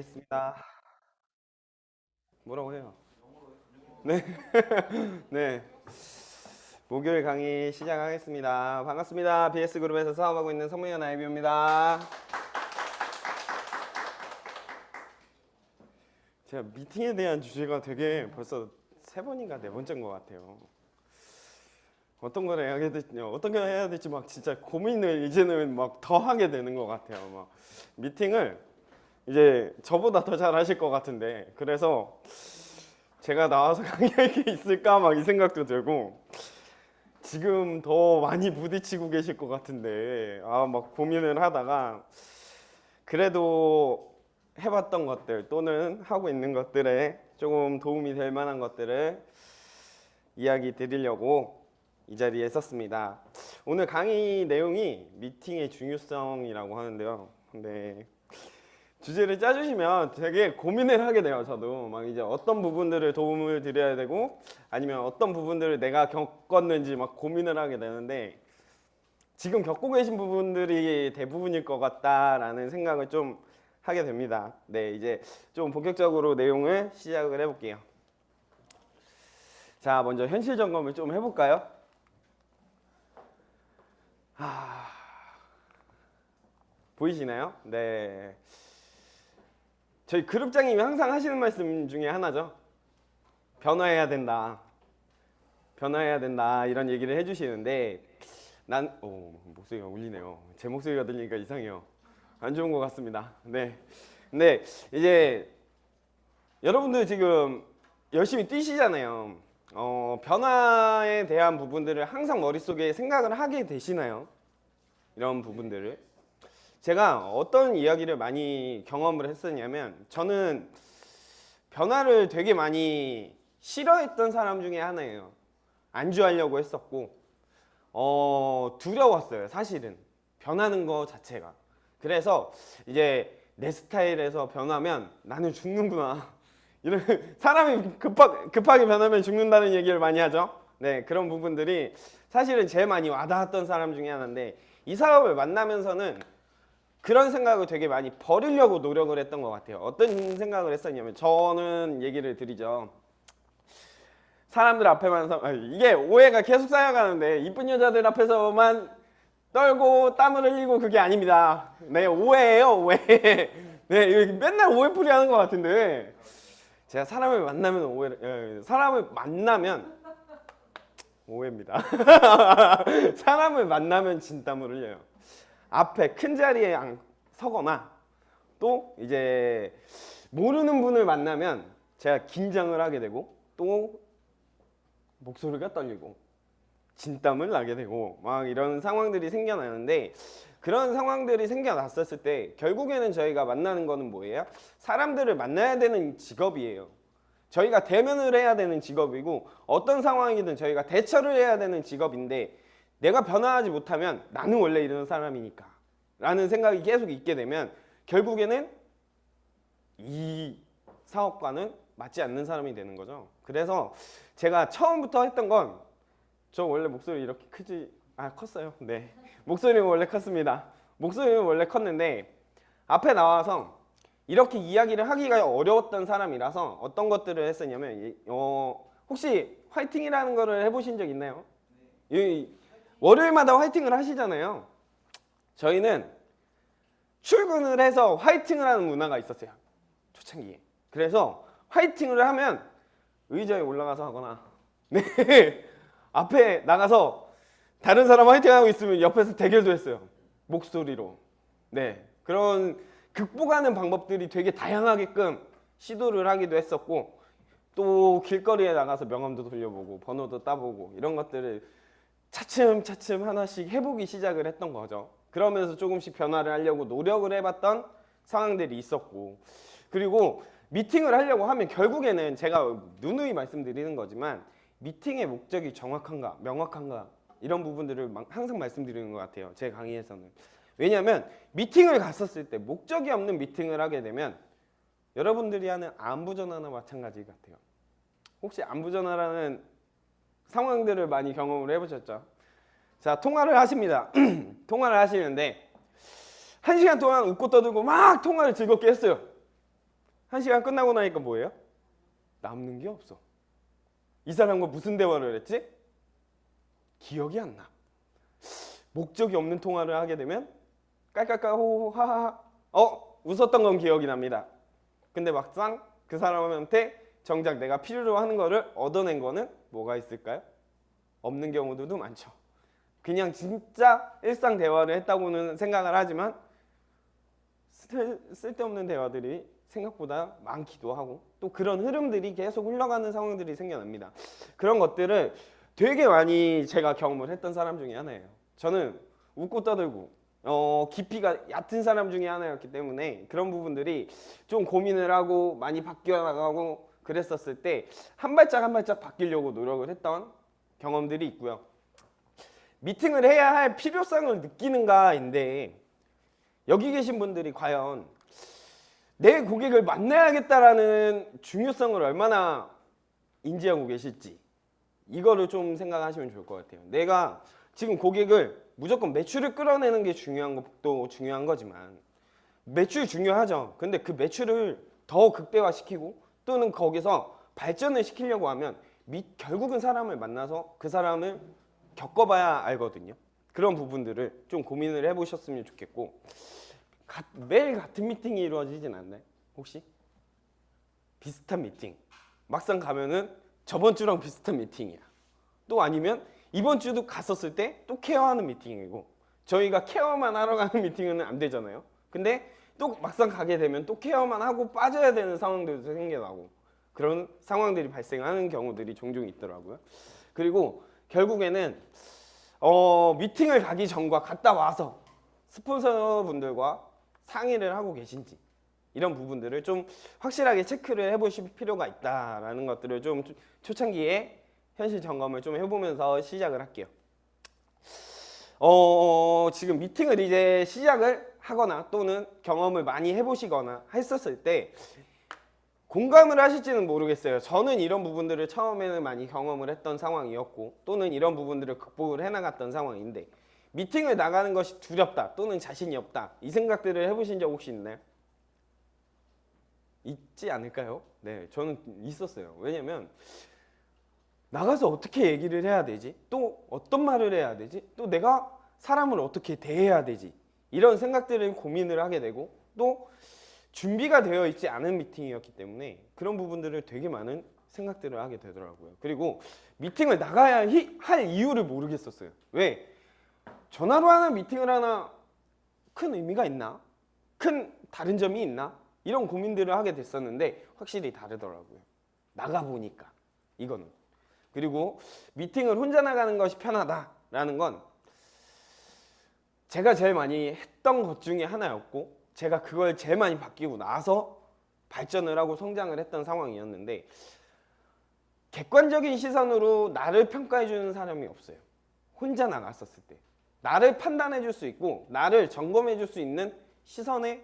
시작하겠습니다. 뭐라고 해요? 네. 네. 목요일 강의 시작하겠습니다. 반갑습니다. BS그룹에서 사업하고 있는 성명현 아이비입니다. 제가 미팅에 대한 주제가 되게 벌써 3번인가 4번째인 것 같아요. 어떤 걸 해야 될지, 막 진짜 고민을 이제는 막 더 하게 되는 것 같아요. 막 미팅을 이제 저보다 더 잘 하실 것 같은데, 그래서 제가 나와서 강의할 게 있을까 막 이 생각도 들고, 지금 더 많이 부딪히고 계실 것 같은데 막 고민을 하다가 그래도 해봤던 것들 또는 하고 있는 것들에 조금 도움이 될 만한 것들을 이야기 드리려고 이 자리에 섰습니다. 오늘 강의 내용이 미팅의 중요성이라고 하는데요. 근데 주제를 짜주시면 되게 고민을 하게 돼요. 저도 막 이제 어떤 부분들을 도움을 드려야 되고 아니면 어떤 부분들을 내가 겪었는지 막 고민을 하게 되는데, 지금 겪고 계신 부분들이 대부분일 것 같다라는 생각을 좀 하게 됩니다. 네, 이제 좀 본격적으로 내용을 시작을 해볼게요. 자, 먼저 현실 점검을 좀 해볼까요? 보이시나요? 네. 저희 그룹장님이 항상 하시는 말씀 중에 하나죠. 변화해야 된다. 변화해야 된다. 이런 얘기를 해주시는데, 목소리가 울리네요. 제 목소리가 들리니까 이상해요. 안 좋은 것 같습니다. 네. 근데 이제 여러분들 지금 열심히 뛰시잖아요. 변화에 대한 부분들을 항상 머릿속에 생각을 하게 되시나요? 이런 부분들을. 제가 어떤 이야기를 많이 경험을 했었냐면, 저는 변화를 되게 많이 싫어했던 사람 중에 하나예요. 안주하려고 했었고 두려웠어요. 사실은 변하는 거 자체가. 그래서 이제 내 스타일에서 변하면 나는 죽는구나, 이런 사람이 급하게 변하면 죽는다는 얘기를 많이 하죠. 네, 그런 부분들이 사실은 제일 많이 와닿았던 사람 중에 하나인데, 이 사람을 만나면서는 그런 생각을 되게 많이 버리려고 노력을 했던 것 같아요. 어떤 생각을 했었냐면, 저는 얘기를 드리죠. 사람들 앞에만 이게 오해가 계속 쌓여가는데, 이쁜 여자들 앞에서만 떨고 땀을 흘리고 그게 아닙니다. 네, 오해예요, 오해. 네, 맨날 오해풀이 하는 것 같은데, 제가 사람을 만나면 사람을 만나면 오해입니다. 사람을 만나면 진땀을 흘려요. 앞에 큰 자리에 서거나 또 이제 모르는 분을 만나면 제가 긴장을 하게 되고, 또 목소리가 떨리고 진땀을 나게 되고 막 이런 상황들이 생겨나는데, 그런 상황들이 생겨났었을 때 결국에는 저희가 만나는 거는 뭐예요? 사람들을 만나야 되는 직업이에요. 저희가 대면을 해야 되는 직업이고, 어떤 상황이든 저희가 대처를 해야 되는 직업인데, 내가 변화하지 못하면 나는 원래 이런 사람이니까 라는 생각이 계속 있게 되면 결국에는 이 사업과는 맞지 않는 사람이 되는 거죠. 그래서 제가 처음부터 했던 건, 저 원래 목소리 이렇게 컸어요. 네, 목소리는 원래 컸습니다. 목소리는 원래 컸는데 앞에 나와서 이렇게 이야기를 하기가 어려웠던 사람이라서 어떤 것들을 했었냐면, 혹시 화이팅이라는 거를 해보신 적 있나요? 월요일마다 화이팅을 하시잖아요. 저희는 출근을 해서 화이팅을 하는 문화가 있었어요, 초창기에. 그래서 화이팅을 하면 의자에 올라가서 하거나, 네, 앞에 나가서 다른 사람 화이팅하고 있으면 옆에서 대결도 했어요, 목소리로. 네, 그런 극복하는 방법들이 되게 다양하게끔 시도를 하기도 했었고, 또 길거리에 나가서 명함도 돌려보고 번호도 따보고 이런 것들을 차츰차츰 하나씩 해보기 시작을 했던 거죠. 그러면서 조금씩 변화를 하려고 노력을 해봤던 상황들이 있었고, 그리고 미팅을 하려고 하면 결국에는 제가 누누이 말씀드리는 거지만, 미팅의 목적이 정확한가 명확한가 이런 부분들을 항상 말씀드리는 것 같아요, 제 강의에서는. 왜냐하면 미팅을 갔었을 때 목적이 없는 미팅을 하게 되면 여러분들이 하는 안부전화나 마찬가지 같아요. 혹시 안부전화라는 상황들을 많이 경험을 해보셨죠? 자, 통화를 하십니다. 통화를 하시는데 1시간 동안 웃고 떠들고 막 통화를 즐겁게 했어요. 1시간 끝나고 나니까 뭐예요? 남는 게 없어. 이 사람과 무슨 대화를 했지? 기억이 안 나. 목적이 없는 통화를 하게 되면 깔깔깔 호호 하하하 웃었던 건 기억이 납니다. 근데 막상 그 사람한테 정작 내가 필요로 하는 거를 얻어낸 거는 뭐가 있을까요? 없는 경우들도 많죠. 그냥 진짜 일상 대화를 했다고는 생각을 하지만 쓸데없는 대화들이 생각보다 많기도 하고 또 그런 흐름들이 계속 흘러가는 상황들이 생겨납니다. 그런 것들을 되게 많이 제가 경험을 했던 사람 중에 하나예요. 저는 웃고 떠들고 깊이가 얕은 사람 중에 하나였기 때문에 그런 부분들이 좀 고민을 하고 많이 바뀌어 나가고 그랬었을 때 한 발짝 한 발짝 바뀌려고 노력을 했던 경험들이 있고요. 미팅을 해야 할 필요성을 느끼는가인데 여기 계신 분들이 과연 내 고객을 만나야겠다라는 중요성을 얼마나 인지하고 계실지 이거를 좀 생각하시면 좋을 것 같아요. 내가 지금 고객을 무조건 매출을 끌어내는 게 중요한 것도 중요한 거지만 매출 중요하죠. 근데 그 매출을 더 극대화시키고 또는 거기서 발전을 시키려고 하면 결국은 사람을 만나서 그 사람을 겪어봐야 알거든요. 그런 부분들을 좀 고민을 해보셨으면 좋겠고 매일 같은 미팅이 이루어지진 않나요? 혹시? 비슷한 미팅 막상 가면은 저번 주랑 비슷한 미팅이야. 또 아니면 이번 주도 갔었을 때 또 케어하는 미팅이고 저희가 케어만 하러 가는 미팅은 안 되잖아요. 근데 또 막상 가게 되면 또 케어만 하고 빠져야 되는 상황들도 생겨나고 그런 상황들이 발생하는 경우들이 종종 있더라고요. 그리고 결국에는 미팅을 가기 전과 갔다 와서 스폰서분들과 상의를 하고 계신지 이런 부분들을 좀 확실하게 체크를 해보실 필요가 있다라는 것들을 좀 초창기에 현실 점검을 좀 해보면서 시작을 할게요. 지금 미팅을 이제 시작을 하거나 또는 경험을 많이 해보시거나 했었을 때 공감을 하실지는 모르겠어요. 저는 이런 부분들을 처음에는 많이 경험을 했던 상황이었고 또는 이런 부분들을 극복을 해나갔던 상황인데 미팅을 나가는 것이 두렵다 또는 자신이 없다 이 생각들을 해보신 적 혹시 있나요? 있지 않을까요? 네, 저는 있었어요. 왜냐면 나가서 어떻게 얘기를 해야 되지? 또 어떤 말을 해야 되지? 또 내가 사람을 어떻게 대해야 되지? 이런 생각들을 고민을 하게 되고 또 준비가 되어 있지 않은 미팅이었기 때문에 그런 부분들을 되게 많은 생각들을 하게 되더라고요. 그리고 미팅을 나가야 할 이유를 모르겠었어요. 왜? 전화로 하는 미팅을 하나 큰 의미가 있나? 큰 다른 점이 있나? 이런 고민들을 하게 됐었는데 확실히 다르더라고요. 나가보니까 이거는. 그리고 미팅을 혼자 나가는 것이 편하다라는 건 제가 제일 많이 했던 것 중에 하나였고 제가 그걸 제일 많이 바뀌고 나서 발전을 하고 성장을 했던 상황이었는데 객관적인 시선으로 나를 평가해 주는 사람이 없어요. 혼자 나갔었을 때 나를 판단해 줄 수 있고 나를 점검해 줄 수 있는 시선의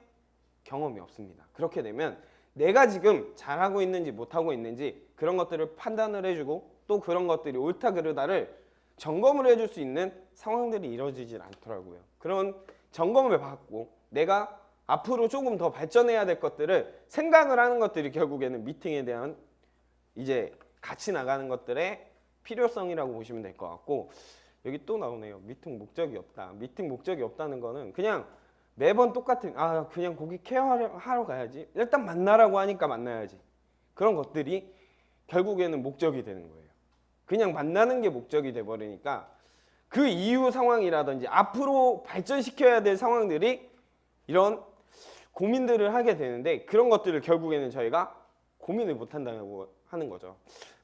경험이 없습니다. 그렇게 되면 내가 지금 잘하고 있는지 못하고 있는지 그런 것들을 판단을 해주고 또 그런 것들이 옳다 그르다를 점검을 해줄 수 있는 상황들이 이루어지질 않더라고요. 그런 점검을 받고 내가 앞으로 조금 더 발전해야 될 것들을 생각을 하는 것들이 결국에는 미팅에 대한 이제 같이 나가는 것들의 필요성이라고 보시면 될 것 같고 여기 또 나오네요. 미팅 목적이 없다. 미팅 목적이 없다는 거는 그냥 매번 똑같은 그냥 고객 케어하러 가야지. 일단 만나라고 하니까 만나야지. 그런 것들이 결국에는 목적이 되는 거예요. 그냥 만나는 게 목적이 돼버리니까 그 이후 상황이라든지 앞으로 발전시켜야 될 상황들이 이런 고민들을 하게 되는데 그런 것들을 결국에는 저희가 고민을 못 한다고 하는 거죠.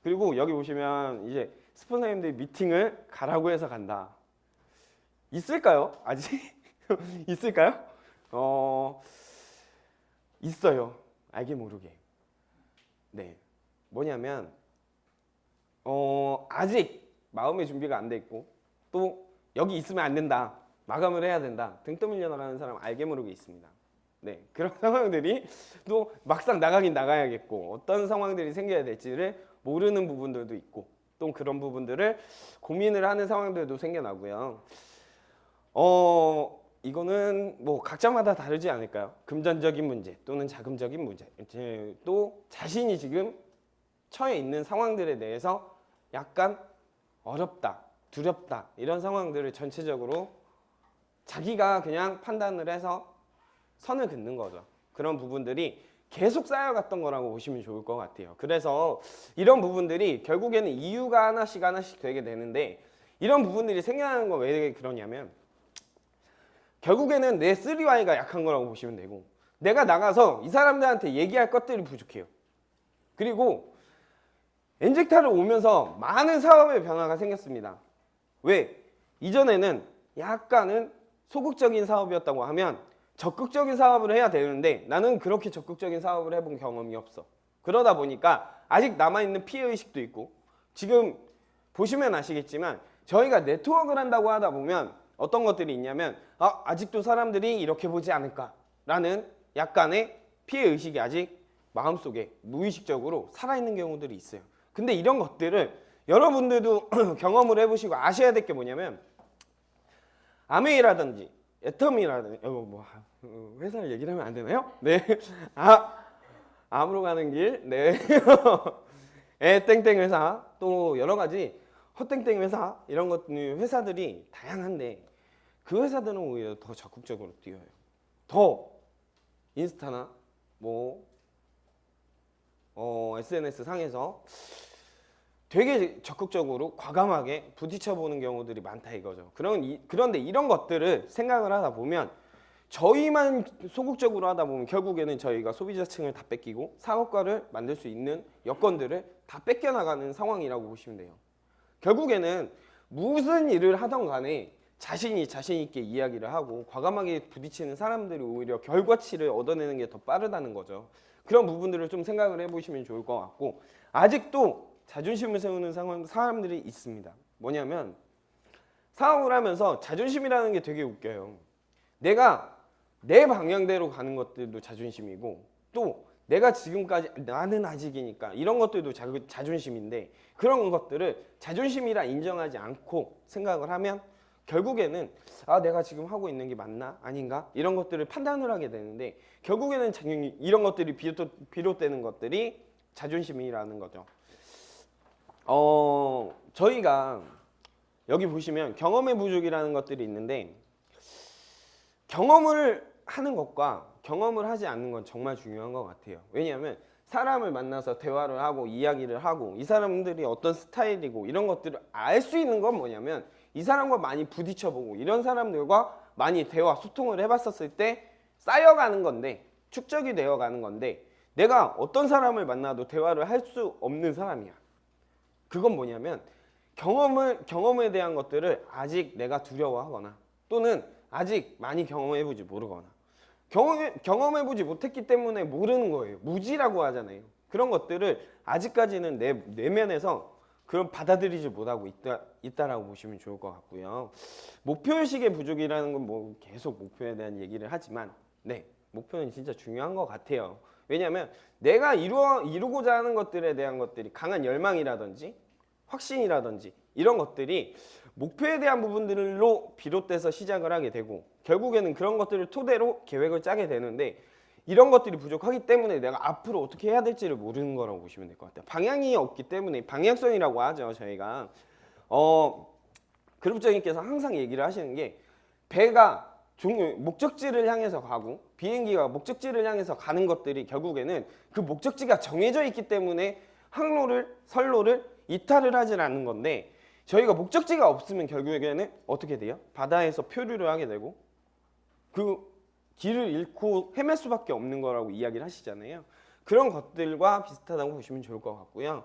그리고 여기 보시면 이제 스폰서님들이 미팅을 가라고 해서 간다. 있을까요? 아직? 있을까요? 있어요. 알게 모르게. 네. 뭐냐면 아직 마음의 준비가 안 돼 있고 또 여기 있으면 안 된다. 마감을 해야 된다. 등 떠밀려 나가는 사람 알게 모르게 있습니다. 네. 그런 상황들이 또 막상 나가긴 나가야겠고 어떤 상황들이 생겨야 될지를 모르는 부분들도 있고 또 그런 부분들을 고민을 하는 상황들도 생겨나고요. 이거는 뭐 각자마다 다르지 않을까요? 금전적인 문제 또는 자금적인 문제, 이제 또 자신이 지금 처해 있는 상황들에 대해서 약간 어렵다, 두렵다 이런 상황들을 전체적으로 자기가 그냥 판단을 해서 선을 긋는 거죠. 그런 부분들이 계속 쌓여갔던 거라고 보시면 좋을 것 같아요. 그래서 이런 부분들이 결국에는 이유가 하나씩 되게 되는데, 이런 부분들이 생겨나는 건 왜 그러냐면 결국에는 내 3Y가 약한 거라고 보시면 되고, 내가 나가서 이 사람들한테 얘기할 것들이 부족해요. 그리고 엔젝타를 오면서 많은 사업의 변화가 생겼습니다. 왜? 이전에는 약간은 소극적인 사업이었다고 하면 적극적인 사업을 해야 되는데, 나는 그렇게 적극적인 사업을 해본 경험이 없어. 그러다 보니까 아직 남아있는 피해의식도 있고, 지금 보시면 아시겠지만 저희가 네트워크를 한다고 하다 보면 어떤 것들이 있냐면 아직도 사람들이 이렇게 보지 않을까라는 약간의 피해의식이 아직 마음속에 무의식적으로 살아있는 경우들이 있어요. 근데 이런 것들을 여러분들도 경험을 해보시고 아셔야 될 게 뭐냐면, 아메이라든지 애텀이라든지 회사를 얘기를 하면 안 되나요? 네. 암으로 가는 길, 네. 땡땡 회사, 또 여러 가지 헛땡땡 회사, 이런 회사들이 다양한데 그 회사들은 오히려 더 적극적으로 뛰어요. 더 인스타나 SNS 상에서 되게 적극적으로 과감하게 부딪혀보는 경우들이 많다 이거죠. 그런데 이런 것들을 생각을 하다 보면, 저희만 소극적으로 하다 보면 결국에는 저희가 소비자층을 다 뺏기고 사업가를 만들 수 있는 여건들을 다 뺏겨나가는 상황이라고 보시면 돼요. 결국에는 무슨 일을 하던 간에 자신 있게 이야기를 하고 과감하게 부딪히는 사람들이 오히려 결과치를 얻어내는 게 더 빠르다는 거죠. 그런 부분들을 좀 생각을 해보시면 좋을 것 같고, 아직도 자존심을 세우는 사람들이 있습니다. 뭐냐면 사업을 하면서 자존심이라는 게 되게 웃겨요. 내가 내 방향대로 가는 것들도 자존심이고, 또 내가 지금까지 나는 아직이니까 이런 것들도 자존심인데, 그런 것들을 자존심이라 인정하지 않고 생각을 하면 결국에는 내가 지금 하고 있는 게 맞나 아닌가 이런 것들을 판단을 하게 되는데, 결국에는 이런 것들이 비롯되는 것들이 자존심이라는 거죠. 저희가 여기 보시면 경험의 부족이라는 것들이 있는데, 경험을 하는 것과 경험을 하지 않는 건 정말 중요한 것 같아요. 왜냐하면 사람을 만나서 대화를 하고 이야기를 하고 이 사람들이 어떤 스타일이고 이런 것들을 알 수 있는 건 뭐냐면, 이 사람과 많이 부딪혀보고 이런 사람들과 많이 대화 소통을 해봤었을 때 쌓여가는 건데, 축적이 되어가는 건데, 내가 어떤 사람을 만나도 대화를 할 수 없는 사람이야. 그건 뭐냐면 경험에 대한 것들을 아직 내가 두려워하거나 또는 아직 많이 경험해보지 모르거나 경험해보지 못했기 때문에 모르는 거예요. 무지라고 하잖아요. 그런 것들을 아직까지는 내 내면에서 그런 받아들이지 못하고 있다라고 보시면 좋을 것 같고요. 목표의식의 부족이라는 건 계속 목표에 대한 얘기를 하지만, 네, 목표는 진짜 중요한 것 같아요. 왜냐하면 내가 이루고자 하는 것들에 대한 것들이 강한 열망이라든지 확신이라든지 이런 것들이 목표에 대한 부분들로 비롯돼서 시작을 하게 되고, 결국에는 그런 것들을 토대로 계획을 짜게 되는데, 이런 것들이 부족하기 때문에 내가 앞으로 어떻게 해야 될지를 모르는 거라고 보시면 될 것 같아요. 방향이 없기 때문에, 방향성이라고 하죠. 저희가 그룹장님께서 항상 얘기를 하시는 게, 배가 목적지를 향해서 가고 비행기가 목적지를 향해서 가는 것들이 결국에는 그 목적지가 정해져 있기 때문에 항로를 선로를 이탈을 하질 않는 건데, 저희가 목적지가 없으면 결국에는 어떻게 돼요? 바다에서 표류를 하게 되고 그 길을 잃고 헤맬 수밖에 없는 거라고 이야기를 하시잖아요. 그런 것들과 비슷하다고 보시면 좋을 것 같고요.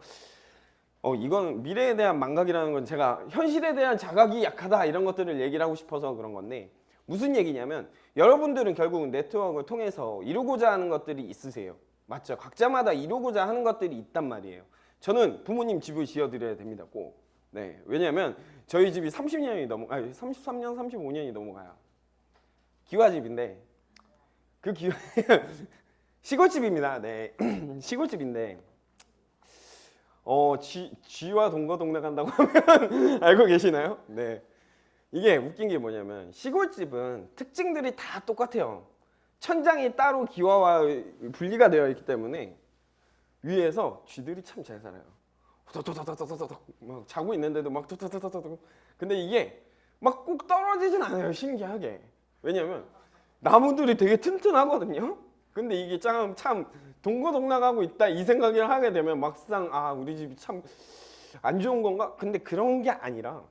이건 미래에 대한 망각이라는 건 제가 현실에 대한 자각이 약하다 이런 것들을 얘기를 하고 싶어서 그런 건데, 무슨 얘기냐면 여러분들은 결국은 네트워크를 통해서 이루고자 하는 것들이 있으세요. 맞죠? 각자마다 이루고자 하는 것들이 있단 말이에요. 저는 부모님 집을 지어드려야 됩니다. 꼭. 네, 왜냐하면 저희 집이 33년, 35년이 넘어가요. 기와집인데 그 시골집입니다. 네, 시골집인데 쥐와 동거동락 한다고 하면 알고 계시나요? 네, 이게 웃긴 게 뭐냐면 시골집은 특징들이 다 똑같아요. 천장이 따로 기와와 분리가 되어 있기 때문에 위에서 쥐들이 참 잘 살아요. 도도도도도도도 막 자고 있는데도 막 도도도도도. 근데 이게 막 꼭 떨어지진 않아요. 신기하게. 왜냐면 나무들이 되게 튼튼하거든요. 근데 이게 참 동고동락하고 있다 이 생각을 하게 되면 막상 아 우리 집이 참 안 좋은 건가? 근데 그런 게 아니라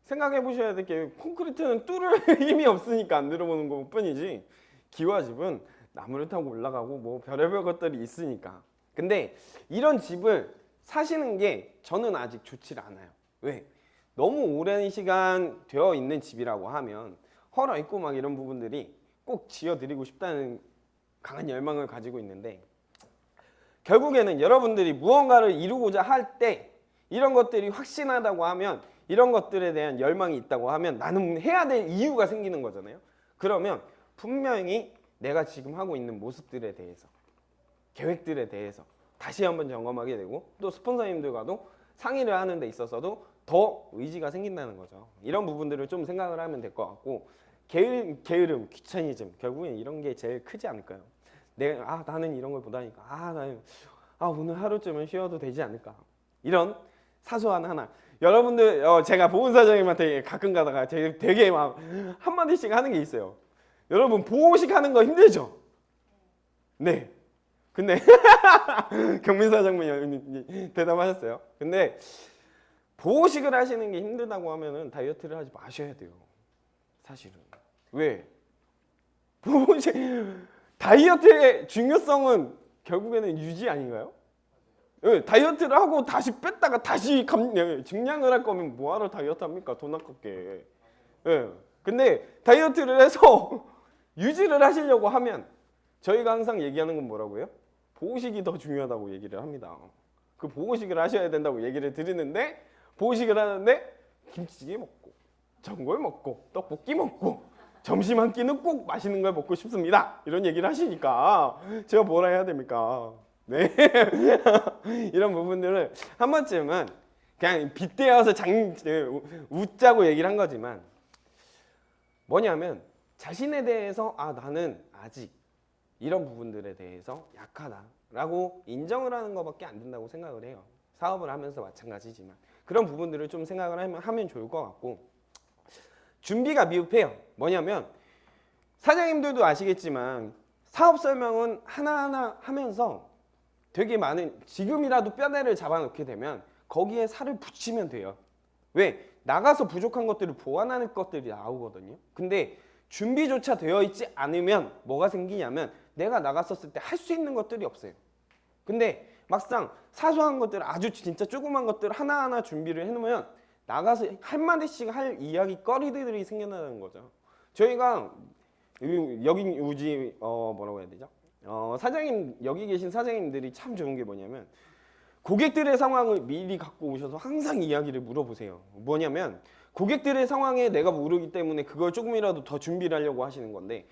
생각해 보셔야 될 게 콘크리트는 뚫을 힘이 없으니까 안 들어오는 것 뿐이지 기와집은 나무를 타고 올라가고 뭐 별의별 것들이 있으니까. 근데 이런 집을 사시는 게 저는 아직 좋지 않아요. 왜? 너무 오랜 시간 되어 있는 집이라고 하면 헐어 있고 막 이런 부분들이 꼭 지어드리고 싶다는 강한 열망을 가지고 있는데 결국에는 여러분들이 무언가를 이루고자 할 때 이런 것들이 확신하다고 하면 이런 것들에 대한 열망이 있다고 하면 나는 해야 될 이유가 생기는 거잖아요. 그러면 분명히 내가 지금 하고 있는 모습들에 대해서 계획들에 대해서 다시 한번 점검하게 되고 또 스폰서님들과도 상의를 하는 데 있어서도 더 의지가 생긴다는 거죠. 이런 부분들을 좀 생각을 하면 될 것 같고 게으름, 귀차니즘 결국엔 이런 게 제일 크지 않을까요? 나는 이런 걸 못하니까 나는 오늘 하루쯤은 쉬어도 되지 않을까 이런 사소한 하나. 여러분들 제가 보훈사장님한테 가끔 가다가 되게 막 한마디씩 하는 게 있어요. 여러분 보호식 하는 거 힘들죠? 네. 근데 경민사장님이 대답하셨어요. 근데 보호식을 하시는 게 힘들다고 하면은 다이어트를 하지 마셔야 돼요. 사실은. 왜? 보호식 다이어트의 중요성은 결국에는 유지 아닌가요? 네, 다이어트를 하고 다시 뺐다가 다시 증량을 할 거면 뭐하러 다이어트 합니까? 돈 아깝게. 네. 근데 다이어트를 해서 유지를 하시려고 하면 저희가 항상 얘기하는 건 뭐라고요? 보호식이 더 중요하다고 얘기를 합니다. 그 보호식을 하셔야 된다고 얘기를 드리는데 보호식을 하는데 김치찌개 먹고 전골 먹고 떡볶이 먹고 점심 한 끼는 꼭 맛있는 걸 먹고 싶습니다. 이런 얘기를 하시니까 제가 뭐라 해야 됩니까? 네. 이런 부분들을 한 번쯤은 그냥 빗대어서 웃자고 얘기를 한 거지만 뭐냐면 자신에 대해서 나는 아직 이런 부분들에 대해서 약하다라고 인정을 하는 것밖에 안 된다고 생각을 해요. 사업을 하면서 마찬가지지만 그런 부분들을 좀 생각을 하면 좋을 것 같고 준비가 미흡해요. 뭐냐면 사장님들도 아시겠지만 사업 설명은 하나하나 하면서 되게 많은 지금이라도 뼈대를 잡아놓게 되면 거기에 살을 붙이면 돼요. 왜? 나가서 부족한 것들을 보완하는 것들이 나오거든요. 근데 준비조차 되어 있지 않으면 뭐가 생기냐면 내가 나갔었을 때 할 수 있는 것들이 없어요. 근데 막상 사소한 것들 아주 진짜 조그만 것들 하나하나 준비를 해놓으면 나가서 한마디씩 할 이야기거리들이 생겨나는 거죠. 저희가 여기 우지 뭐라고 해야 되죠? 사장님 여기 계신 사장님들이 참 좋은 게 뭐냐면 고객들의 상황을 미리 갖고 오셔서 항상 이야기를 물어보세요. 뭐냐면 고객들의 상황에 내가 모르기 때문에 그걸 조금이라도 더 준비를 하려고 하시는 건데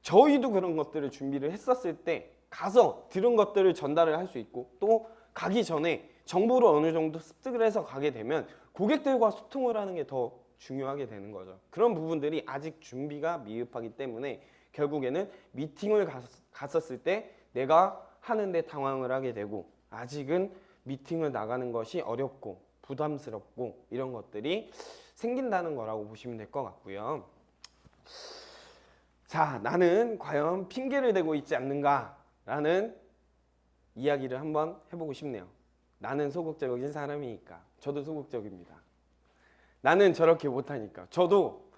저희도 그런 것들을 준비를 했었을 때 가서 들은 것들을 전달을 할 수 있고 또 가기 전에 정보를 어느 정도 습득을 해서 가게 되면 고객들과 소통을 하는 게 더 중요하게 되는 거죠. 그런 부분들이 아직 준비가 미흡하기 때문에 결국에는 미팅을 갔었을 때 내가 하는데 당황을 하게 되고 아직은 미팅을 나가는 것이 어렵고 부담스럽고 이런 것들이 생긴다는 거라고 보시면 될 것 같고요. 자, 나는 과연 핑계를 대고 있지 않는가라는 이야기를 한번 해보고 싶네요. 나는 소극적인 사람이니까. 저도 소극적입니다. 나는 저렇게 못하니까. 저도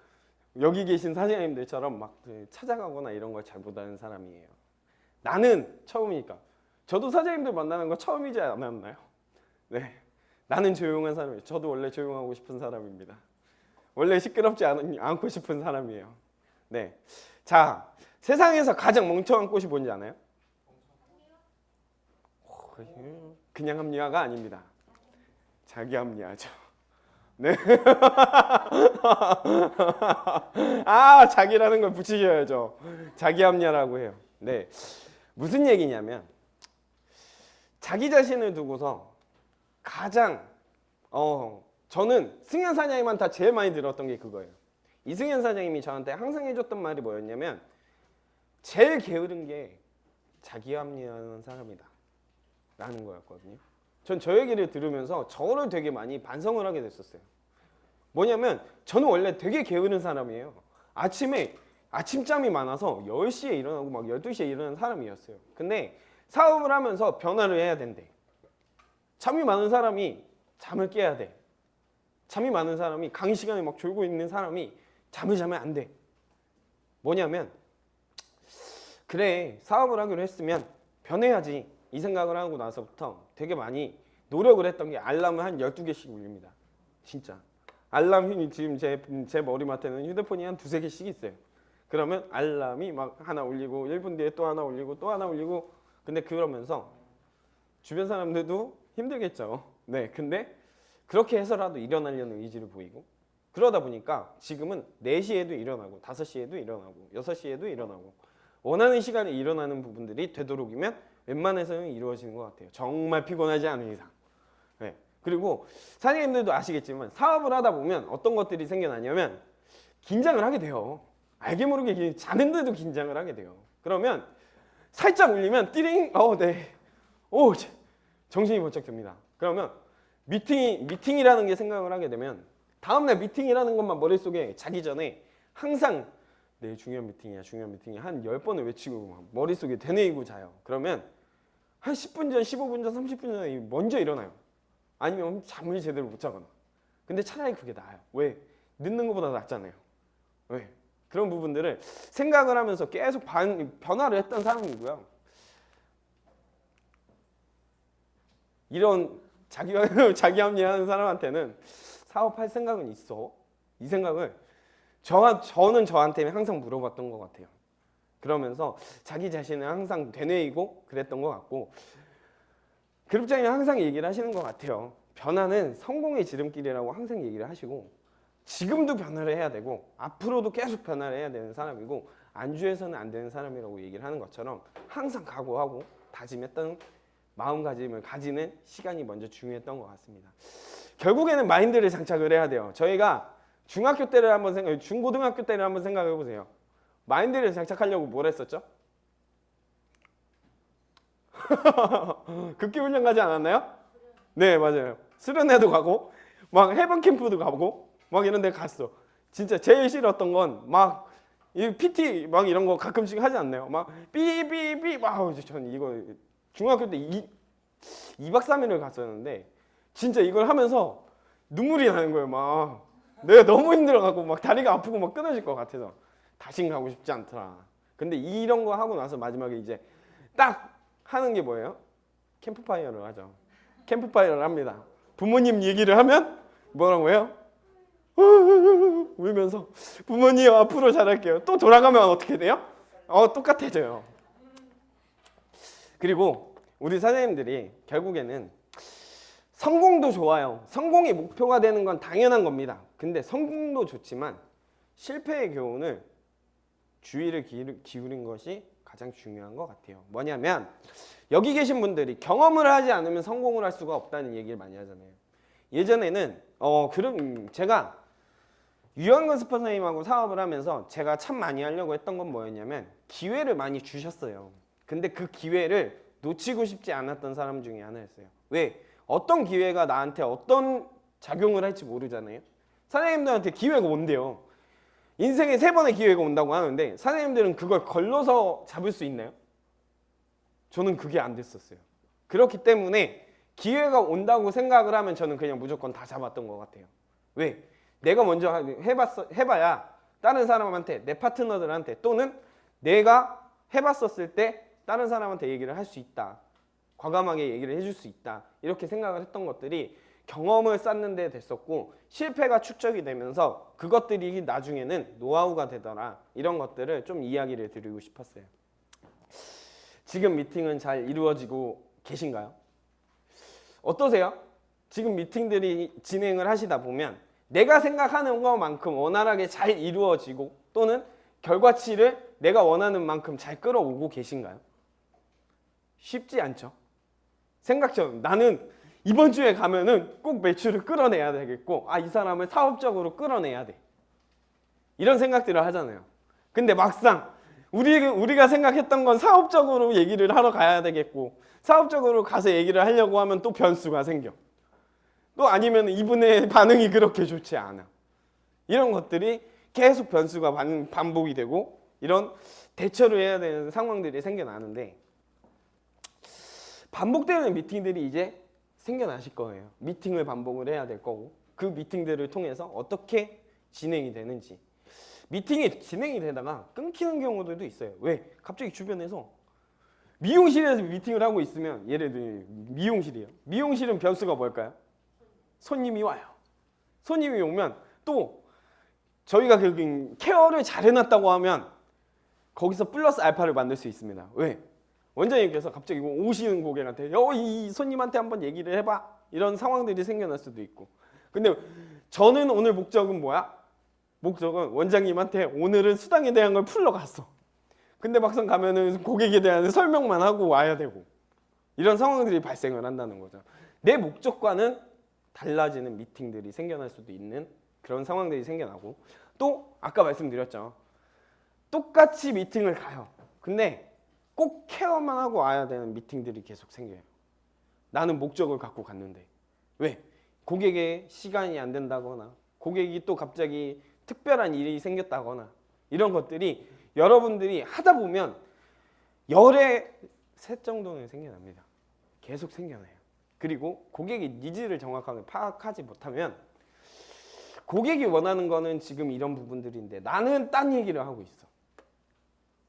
여기 계신 사장님들처럼 막 찾아가거나 이런 걸 잘 못하는 사람이에요. 나는 처음이니까. 저도 사장님들 만나는 거 처음이지 않았나요? 네. 나는 조용한 사람이에요. 저도 원래 조용하고 싶은 사람입니다. 원래 시끄럽지 않고 싶은 사람이에요. 네. 자, 세상에서 가장 멍청한 꽃이 뭔지 아나요? 그냥 합리화가 아닙니다. 자기 합리화죠. 네. 자기라는 걸 붙이셔야죠. 자기 합리화라고 해요. 네. 무슨 얘기냐면 자기 자신을 두고서 가장 저는 승현 사장님한테 제일 많이 들었던 게 그거예요. 이승현 사장님이 저한테 항상 해줬던 말이 뭐였냐면 제일 게으른 게 자기 합리화하는 사람이다 라는 거였거든요. 전 저 얘기를 들으면서 저를 되게 많이 반성을 하게 됐었어요. 뭐냐면 저는 원래 되게 게으른 사람이에요. 아침에 아침잠이 많아서 10시에 일어나고 막 12시에 일어나는 사람이었어요. 근데 사업을 하면서 변화를 해야 된대. 잠이 많은 사람이 잠을 깨야 돼. 잠이 많은 사람이 강의 시간에 막 졸고 있는 사람이 잠을 자면 안 돼. 뭐냐면 그래 사업을 하기로 했으면 변해야지 이 생각을 하고 나서부터 되게 많이 노력을 했던 게 알람을 한 12개씩 울립니다. 진짜. 알람이 지금 제 머리맡에는 휴대폰이 한 2-3개씩 있어요. 그러면 알람이 막 하나 울리고 1분 뒤에 또 하나 울리고 또 하나 울리고 근데 그러면서 주변 사람들도 힘들겠죠. 네, 근데 그렇게 해서라도 일어나려는 의지를 보이고 그러다 보니까 지금은 4시에도 일어나고 5시에도 일어나고 6시에도 일어나고 원하는 시간에 일어나는 부분들이 되도록이면 웬만해서는 이루어지는 것 같아요. 정말 피곤하지 않은 이상. 네. 그리고 사장님들도 아시겠지만 사업을 하다 보면 어떤 것들이 생겨나냐면 긴장을 하게 돼요. 알게 모르게 자는데도 긴장을 하게 돼요. 그러면 살짝 울리면 띠링 네. 오 정신이 번쩍 듭니다. 그러면 미팅이라는 게 생각을 하게 되면 다음날 미팅이라는 것만 머릿속에 자기 전에 항상 네, 중요한 미팅이야 한 10번을 외치고 머릿속에 되뇌이고 자요. 그러면 한 10분 전, 15분 전, 30분 전에 먼저 일어나요. 아니면 잠을 제대로 못 자거나. 근데 차라리 그게 나아요. 왜? 늦는 것보다 낫잖아요. 왜? 그런 부분들을 생각을 하면서 계속 변화를 했던 사람이고요. 이런 자기 합리화하는 사람한테는 사업할 생각은 있어. 이 생각을 저는 저한테 항상 물어봤던 것 같아요. 그러면서 자기 자신을 항상 되뇌이고 그랬던 것 같고 그룹장이 항상 얘기를 하시는 것 같아요. 변화는 성공의 지름길이라고 항상 얘기를 하시고 지금도 변화를 해야 되고 앞으로도 계속 변화를 해야 되는 사람이고 안주해서는 안 되는 사람이라고 얘기를 하는 것처럼 항상 각오하고 다짐했던 마음가짐을 가지는 시간이 먼저 중요했던 것 같습니다. 결국에는 마인드를 장착을 해야 돼요. 저희가 중학교 때를 한번 중고등학교 때를 한번 생각해 보세요. 마인드를 장착하려고 뭘 했었죠? 극기 훈련 가지 않았나요? 네, 맞아요. 수련회도 가고 막 해방 캠프도 가고 막 이런 데 갔어. 진짜 제일 싫었던 건 막 이 PT 막 이런 거 가끔씩 하지 않나요? 막 삐삐삐 막 전 이거 중학교 때 2박 3일을 갔었는데 진짜 이걸 하면서 눈물이 나는 거예요. 막 내가 너무 힘들어갖고 막 다리가 아프고 막 끊어질 것 같아서 다신 가고 싶지 않더라. 근데 이런 거 하고 나서 마지막에 이제 딱 하는 게 뭐예요? 캠프파이어를 하죠. 캠프파이어를 합니다. 부모님 얘기를 하면 뭐라고 해요? 울면서 부모님 앞으로 잘할게요. 또 돌아가면 어떻게 돼요? 똑같아져요. 그리고 우리 사장님들이 결국에는 성공도 좋아요. 성공이 목표가 되는 건 당연한 겁니다. 근데 성공도 좋지만 실패의 교훈을 주의를 기울인 것이 가장 중요한 것 같아요. 뭐냐면 여기 계신 분들이 경험을 하지 않으면 성공을 할 수가 없다는 얘기를 많이 하잖아요. 예전에는 그럼 제가 유한근 스폰서님하고 사업을 하면서 제가 참 많이 하려고 했던 건 뭐였냐면 기회를 많이 주셨어요. 근데 그 기회를 놓치고 싶지 않았던 사람 중에 하나였어요. 왜? 어떤 기회가 나한테 어떤 작용을 할지 모르잖아요. 사장님들한테 기회가 온대요. 인생에 3번의 기회가 온다고 하는데 사장님들은 그걸 걸러서 잡을 수 있나요? 저는 그게 안 됐었어요. 그렇기 때문에 기회가 온다고 생각을 하면 저는 그냥 무조건 다 잡았던 것 같아요. 왜? 내가 먼저 해봐야 다른 사람한테, 내 파트너들한테 또는 내가 해봤었을 때 다른 사람한테 얘기를 할 수 있다. 과감하게 얘기를 해줄 수 있다. 이렇게 생각을 했던 것들이 경험을 쌓는 데 됐었고 실패가 축적이 되면서 그것들이 나중에는 노하우가 되더라. 이런 것들을 좀 이야기를 드리고 싶었어요. 지금 미팅은 잘 이루어지고 계신가요? 어떠세요? 지금 미팅들이 진행을 하시다 보면 내가 생각하는 것만큼 원활하게 잘 이루어지고 또는 결과치를 내가 원하는 만큼 잘 끌어오고 계신가요? 쉽지 않죠. 생각처럼 나는 이번 주에 가면은 꼭 매출을 끌어내야 되겠고 이 사람을 사업적으로 끌어내야 돼. 이런 생각들을 하잖아요. 근데 막상 우리가 생각했던 건 사업적으로 얘기를 하러 가야 되겠고, 사업적으로 가서 얘기를 하려고 하면 또 변수가 생겨. 또 아니면 이분의 반응이 그렇게 좋지 않아. 이런 것들이 계속 변수가 반복이 되고 이런 대처를 해야 되는 상황들이 생겨나는데, 반복되는 미팅들이 이제 생겨나실 거예요. 미팅을 반복을 해야 될 거고, 그 미팅들을 통해서 어떻게 진행이 되는지. 미팅이 진행이 되다가 끊기는 경우들도 있어요. 왜? 갑자기 주변에서 미용실에서 미팅을 하고 있으면, 예를 들어 미용실이에요. 미용실은 변수가 뭘까요? 손님이 와요. 손님이 오면 또 저희가 그 케어를 잘 해놨다고 하면 거기서 플러스 알파를 만들 수 있습니다. 왜? 원장님께서 갑자기 오시는 고객한테 이 손님한테 한번 얘기를 해봐, 이런 상황들이 생겨날 수도 있고. 근데 저는 오늘 목적은 뭐야? 목적은 원장님한테 오늘은 수당에 대한 걸 풀러 갔어. 근데 막상 가면은 고객에 대한 설명만 하고 와야 되고, 이런 상황들이 발생을 한다는 거죠. 내 목적과는 달라지는 미팅들이 생겨날 수도 있는 그런 상황들이 생겨나고, 또 아까 말씀드렸죠. 똑같이 미팅을 가요. 근데 꼭 케어만 하고 와야 되는 미팅들이 계속 생겨요. 나는 목적을 갖고 갔는데. 왜? 고객의 시간이 안 된다거나, 고객이 또 갑자기 특별한 일이 생겼다거나, 이런 것들이 여러분들이 하다 보면 열에 셋 정도는 생겨납니다. 계속 생겨나요. 그리고 고객의 니즈를 정확하게 파악하지 못하면, 고객이 원하는 거는 지금 이런 부분들인데 나는 딴 얘기를 하고 있어.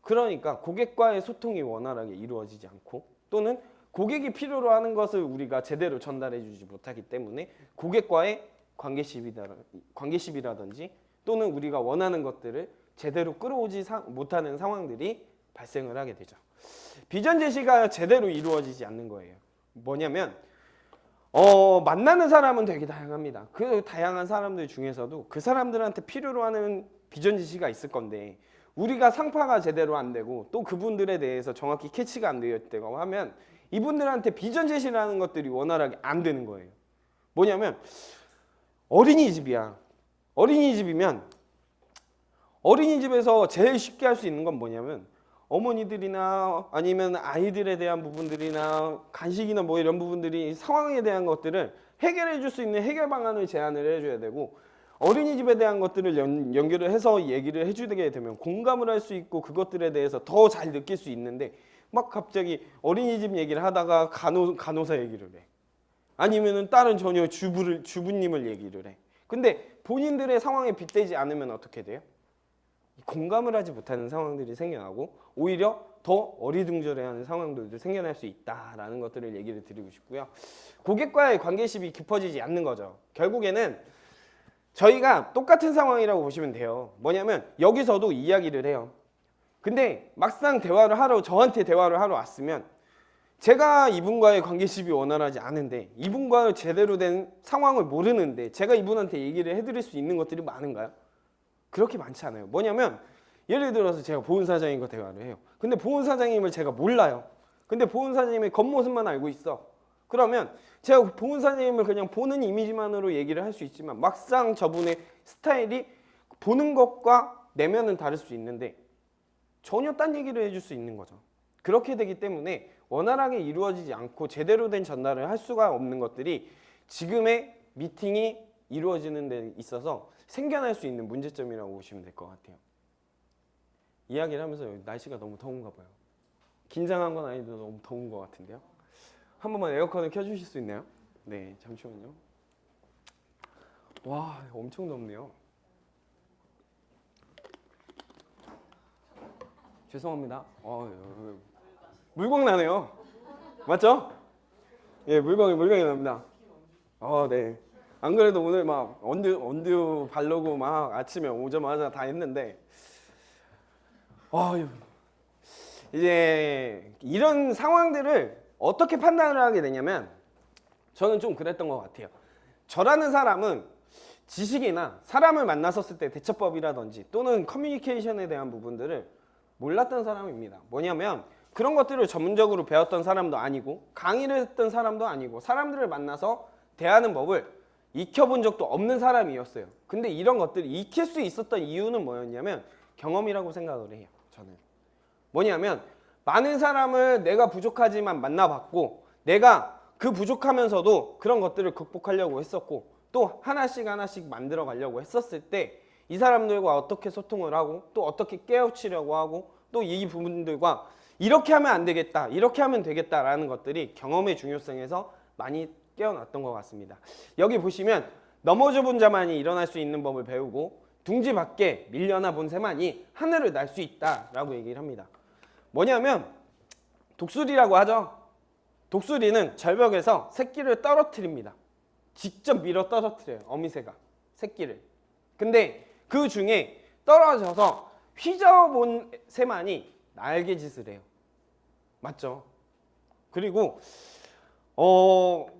그러니까 고객과의 소통이 원활하게 이루어지지 않고, 또는 고객이 필요로 하는 것을 우리가 제대로 전달해 주지 못하기 때문에 고객과의 관계십이라든지 또는 우리가 원하는 것들을 제대로 끌어오지 못하는 상황들이 발생을 하게 되죠. 비전 제시가 제대로 이루어지지 않는 거예요. 뭐냐면 만나는 사람은 되게 다양합니다. 그 다양한 사람들 중에서도 그 사람들한테 필요로 하는 비전 제시가 있을 건데, 우리가 상파가 제대로 안 되고 또 그분들에 대해서 정확히 캐치가 안 되어 있다고 하면 이분들한테 비전 제시라는 것들이 원활하게 안 되는 거예요. 뭐냐면 어린이집이야. 어린이집이면 어린이집에서 제일 쉽게 할 수 있는 건 뭐냐면, 어머니들이나 아니면 아이들에 대한 부분들이나 간식이나 뭐 이런 부분들이 상황에 대한 것들을 해결해 줄 수 있는 해결 방안을 제안을 해줘야 되고, 어린이집에 대한 것들을 연결을 해서 얘기를 해주게 되면 공감을 할 수 있고 그것들에 대해서 더 잘 느낄 수 있는데, 막 갑자기 어린이집 얘기를 하다가 간호사 얘기를 해. 아니면은 다른 전혀 주부님을 얘기를 해. 근데 본인들의 상황에 빗대지 않으면 어떻게 돼요? 공감을 하지 못하는 상황들이 생겨나고 오히려 더 어리둥절해하는 상황들도 생겨날 수 있다라는 것들을 얘기를 드리고 싶고요. 고객과의 관계십이 깊어지지 않는 거죠. 결국에는 저희가 똑같은 상황이라고 보시면 돼요. 뭐냐면 여기서도 이야기를 해요. 근데 막상 저한테 대화를 하러 왔으면, 제가 이분과의 관계십이 원활하지 않은데, 이분과 제대로 된 상황을 모르는데 제가 이분한테 얘기를 해드릴 수 있는 것들이 많은가요? 그렇게 많지 않아요. 뭐냐면 예를 들어서 제가 보훈사장님과 대화를 해요. 근데 보훈사장님을 제가 몰라요. 근데 보훈사장님의 겉모습만 알고 있어. 그러면 제가 보훈사장님을 그냥 보는 이미지만으로 얘기를 할 수 있지만, 막상 저분의 스타일이 보는 것과 내면은 다를 수 있는데 전혀 딴 얘기를 해줄 수 있는 거죠. 그렇게 되기 때문에 원활하게 이루어지지 않고 제대로 된 전달을 할 수가 없는 것들이 지금의 미팅이 이루어지는 데 있어서 생겨날 수 있는 문제점이라고 보시면 될 것 같아요. 이야기를 하면서 날씨가 너무 더운가 봐요. 긴장한 건 아닌데 너무 더운 것 같은데요. 한 번만 에어컨을 켜주실 수 있나요? 네, 잠시만요. 와, 엄청 덥네요. 죄송합니다. 물광 나네요. 맞죠? 예, 물광이 납니다. 네. 안 그래도 오늘 막 언듀 바르고 막 아침에 오자마자 다 했는데, 이제 이런 상황들을 어떻게 판단을 하게 되냐면, 저는 좀 그랬던 것 같아요. 저라는 사람은 지식이나 사람을 만났었을 때 대처법이라든지 또는 커뮤니케이션에 대한 부분들을 몰랐던 사람입니다. 뭐냐면 그런 것들을 전문적으로 배웠던 사람도 아니고 강의를 했던 사람도 아니고 사람들을 만나서 대하는 법을 익혀본 적도 없는 사람이었어요. 근데 이런 것들을 익힐 수 있었던 이유는 뭐였냐면 경험이라고 생각을 해요. 저는 뭐냐면 많은 사람을 내가 부족하지만 만나봤고 내가 그 부족하면서도 그런 것들을 극복하려고 했었고 또 하나씩 하나씩 만들어 가려고 했었을 때 이 사람들과 어떻게 소통을 하고 또 어떻게 깨우치려고 하고 또 이 부분들과 이렇게 하면 안 되겠다 이렇게 하면 되겠다라는 것들이 경험의 중요성에서 많이 깨어났던 것 같습니다. 여기 보시면 넘어져 본 자만이 일어날 수 있는 법을 배우고 둥지 밖에 밀려나 본 새만이 하늘을 날 수 있다라고 얘기를 합니다. 뭐냐면 독수리라고 하죠. 독수리는 절벽에서 새끼를 떨어뜨립니다. 직접 밀어 떨어뜨려요. 어미새가 새끼를. 근데 그 중에 떨어져서 휘저어본 새만이 날개짓을 해요. 맞죠? 그리고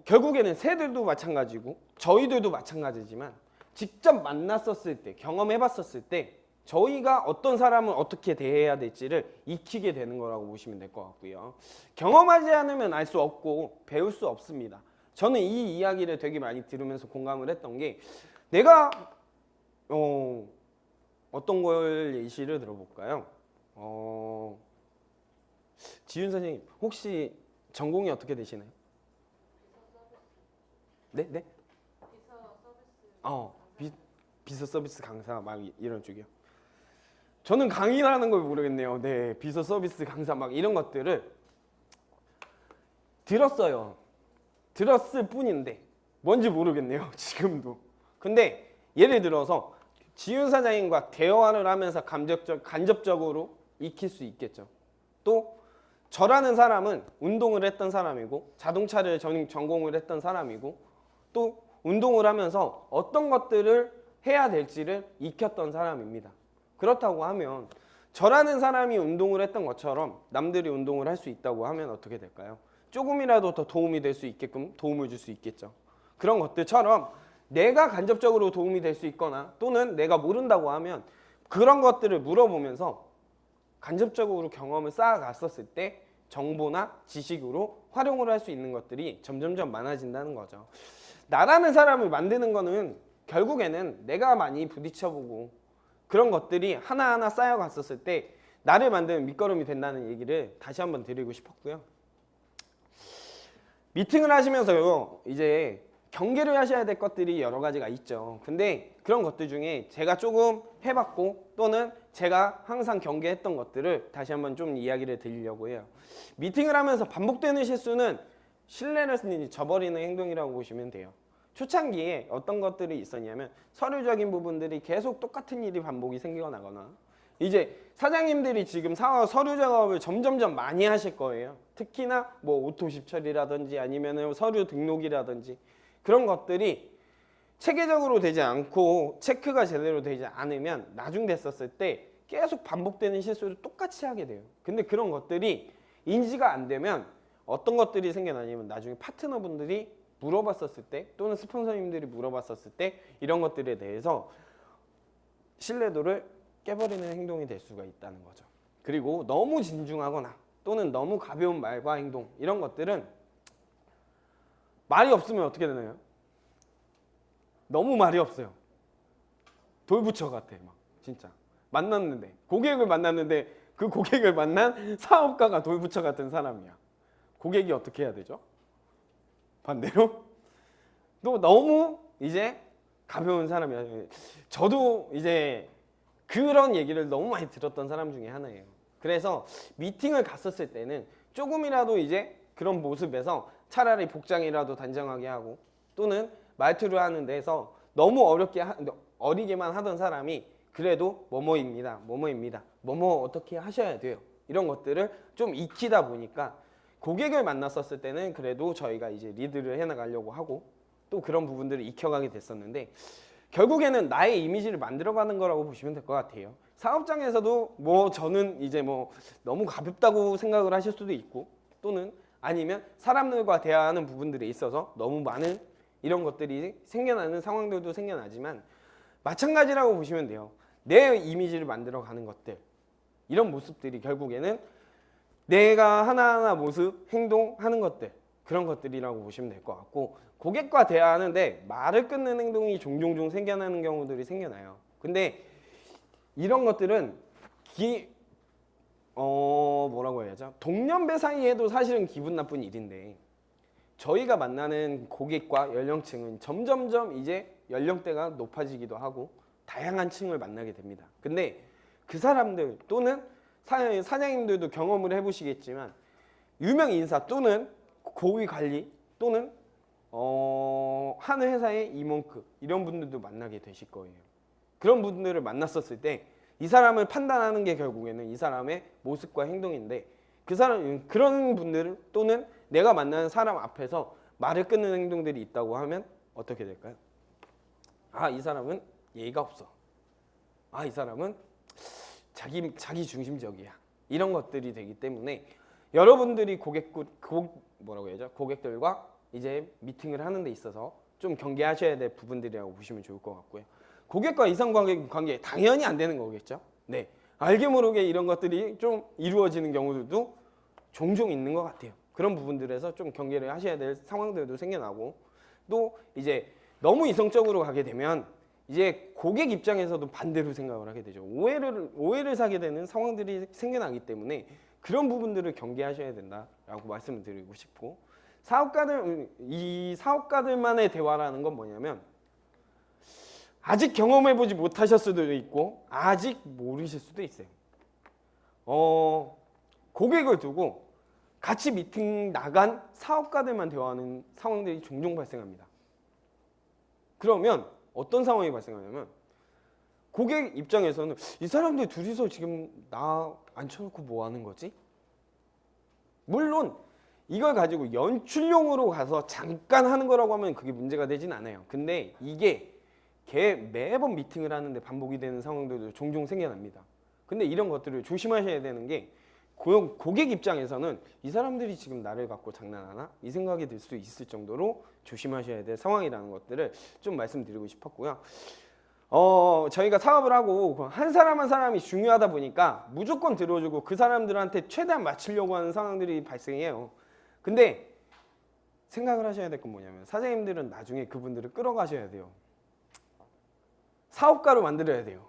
결국에는 새들도 마찬가지고 저희들도 마찬가지지만 직접 만났었을 때 경험해봤었을 때 저희가 어떤 사람을 어떻게 대해야 될지를 익히게 되는 거라고 보시면 될 것 같고요. 경험하지 않으면 알 수 없고 배울 수 없습니다. 저는 이 이야기를 되게 많이 들으면서 공감을 했던 게 내가 어떤 걸 예시를 들어볼까요? 지윤 선생님 혹시 전공이 어떻게 되시나요? 네? 네? 비서 서비스 강사 막 이런 쪽이요. 저는 강의라는 걸 모르겠네요. 네, 비서 서비스 강사 막 이런 것들을 들었어요. 들었을 뿐인데 뭔지 모르겠네요. 지금도. 근데 예를 들어서 지윤 사장님과 대화를 하면서 간접적으로 익힐 수 있겠죠. 또 저라는 사람은 운동을 했던 사람이고 자동차를 전공을 했던 사람이고 또 운동을 하면서 어떤 것들을 해야 될지를 익혔던 사람입니다. 그렇다고 하면 저라는 사람이 운동을 했던 것처럼 남들이 운동을 할 수 있다고 하면 어떻게 될까요? 조금이라도 더 도움이 될 수 있게끔 도움을 줄 수 있겠죠. 그런 것들처럼 내가 간접적으로 도움이 될 수 있거나 또는 내가 모른다고 하면 그런 것들을 물어보면서 간접적으로 경험을 쌓아갔었을 때 정보나 지식으로 활용을 할 수 있는 것들이 점점점 많아진다는 거죠. 나라는 사람을 만드는 거는 결국에는 내가 많이 부딪혀보고 그런 것들이 하나하나 쌓여갔었을 때 나를 만드는 밑거름이 된다는 얘기를 다시 한번 드리고 싶었고요. 미팅을 하시면서요, 이제 경계를 하셔야 될 것들이 여러 가지가 있죠. 근데 그런 것들 중에 제가 조금 해봤고 또는 제가 항상 경계했던 것들을 다시 한번 좀 이야기를 드리려고 해요. 미팅을 하면서 반복되는 실수는 신뢰를 저버리는 행동이라고 보시면 돼요. 초창기에 어떤 것들이 있었냐면 서류적인 부분들이 계속 똑같은 일이 반복이 생겨나거나 이제 사장님들이 지금 서류 작업을 점점점 많이 하실 거예요. 특히나 뭐 오토십 처리라든지 아니면 서류 등록이라든지 그런 것들이 체계적으로 되지 않고 체크가 제대로 되지 않으면 나중 됐었을 때 계속 반복되는 실수를 똑같이 하게 돼요. 근데 그런 것들이 인지가 안 되면 어떤 것들이 생겨나냐면 나중에 파트너분들이 물어봤었을 때 또는 스폰서님들이 물어봤었을 때 이런 것들에 대해서 신뢰도를 깨버리는 행동이 될 수가 있다는 거죠. 그리고 너무 진중하거나 또는 너무 가벼운 말과 행동 이런 것들은 말이 없으면 어떻게 되나요? 너무 말이 없어요. 돌부처 같아 막 진짜. 만났는데 고객을 만났는데 그 고객을 만난 사업가가 돌부처 같은 사람이야. 고객이 어떻게 해야 되죠? 반대로 또 너무 이제 가벼운 사람이야. 저도 이제 그런 얘기를 너무 많이 들었던 사람 중에 하나예요. 그래서 미팅을 갔었을 때는 조금이라도 이제 그런 모습에서 차라리 복장이라도 단정하게 하고 또는 말투를 하는 데서 너무 어리게만 하던 사람이 그래도 뭐뭐입니다. 뭐뭐 어떻게 하셔야 돼요. 이런 것들을 좀 익히다 보니까 고객을 만났었을 때는 그래도 저희가 이제 리드를 해나가려고 하고 또 그런 부분들을 익혀가게 됐었는데 결국에는 나의 이미지를 만들어가는 거라고 보시면 될 것 같아요. 사업장에서도 뭐 저는 이제 뭐 너무 가볍다고 생각을 하실 수도 있고 또는 아니면 사람들과 대화하는 부분들에 있어서 너무 많은 이런 것들이 생겨나는 상황들도 생겨나지만 마찬가지라고 보시면 돼요. 내 이미지를 만들어가는 것들 이런 모습들이 결국에는 내가 하나하나 모습, 행동하는 것들 그런 것들이라고 보시면 될 것 같고, 고객과 대화하는데 말을 끊는 행동이 종종 생겨나는 경우들이 생겨나요. 근데 이런 것들은 뭐라고 해야죠? 동년배 사이에도 사실은 기분 나쁜 일인데, 저희가 만나는 고객과 연령층은 점점점 이제 연령대가 높아지기도 하고 다양한 층을 만나게 됩니다. 근데 그 사람들 또는 사장님들도 경험을 해보시겠지만, 유명 인사 또는 고위 관리 또는 한 회사의 임원급, 이런 분들도 만나게 되실 거예요. 그런 분들을 만났었을 때 이 사람을 판단하는 게 결국에는 이 사람의 모습과 행동인데, 그런 분들 또는 내가 만나는 사람 앞에서 말을 끊는 행동들이 있다고 하면 어떻게 될까요? 아, 이 사람은 예의가 없어. 아, 이 사람은 자기 중심적이야. 이런 것들이 되기 때문에 여러분들이 고객들과 이제 미팅을 하는 데 있어서 좀 경계하셔야 될 부분들이라고 보시면 좋을 것 같고요. 고객과 이성관계 당연히 안 되는 거겠죠. 네, 알게 모르게 이런 것들이 좀 이루어지는 경우들도 종종 있는 것 같아요. 그런 부분들에서 좀 경계를 하셔야 될 상황들도 생겨나고, 또 이제 너무 이성적으로 가게 되면 이제 고객 입장에서도 반대로 생각을 하게 되죠. 오해를 사게 되는 상황들이 생겨나기 때문에 그런 부분들을 경계하셔야 된다라고 말씀을 드리고 싶고, 사업가들만의 대화라는 건 뭐냐면, 아직 경험해보지 못하실 수도 있고 아직 모르실 수도 있어요. 고객을 두고 같이 미팅 나간 사업가들만 대화하는 상황들이 종종 발생합니다. 그러면 어떤 상황이 발생하냐면, 고객 입장에서는 이 사람들 둘이서 지금 나 앉혀놓고 뭐 하는 거지? 물론 이걸 가지고 연출용으로 가서 잠깐 하는 거라고 하면 그게 문제가 되진 않아요. 근데 이게 매번 미팅을 하는데 반복이 되는 상황들도 종종 생겨납니다. 근데 이런 것들을 조심하셔야 되는 게, 고객 입장에서는 이 사람들이 지금 나를 갖고 장난하나? 이 생각이 들 수 있을 정도로 조심하셔야 될 상황이라는 것들을 좀 말씀드리고 싶었고요. 저희가 사업을 하고 한 사람 한 사람이 중요하다 보니까 무조건 들어주고 그 사람들한테 최대한 맞추려고 하는 상황들이 발생해요. 근데 생각을 하셔야 될 건 뭐냐면, 사장님들은 나중에 그분들을 끌어가셔야 돼요. 사업가로 만들어야 돼요.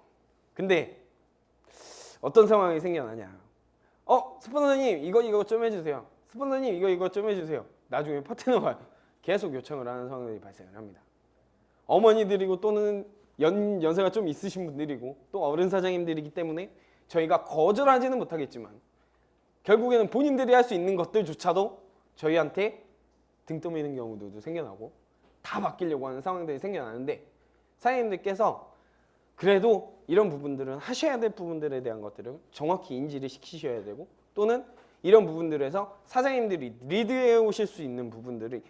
근데 어떤 상황이 생겨나냐? 스폰서님 이거 좀 해주세요. 스폰서님 이거 좀 해주세요. 나중에 파트너가 계속 요청을 하는 상황들이 발생을 합니다. 어머니들이고 또는 연세가 좀 있으신 분들이고 또 어른 사장님들이기 때문에 저희가 거절하지는 못하겠지만, 결국에는 본인들이 할 수 있는 것들조차도 저희한테 등 떠미는 경우도 생겨나고 다 맡기려고 하는 상황들이 생겨나는데, 사장님들께서 그래도 이런 부분들은 하셔야 될 부분들에 대한 것들을 정확히 인지를 시키셔야 되고, 또는 이런 부분들에서 사장님들이 리드해 오실 수 있는 부분들을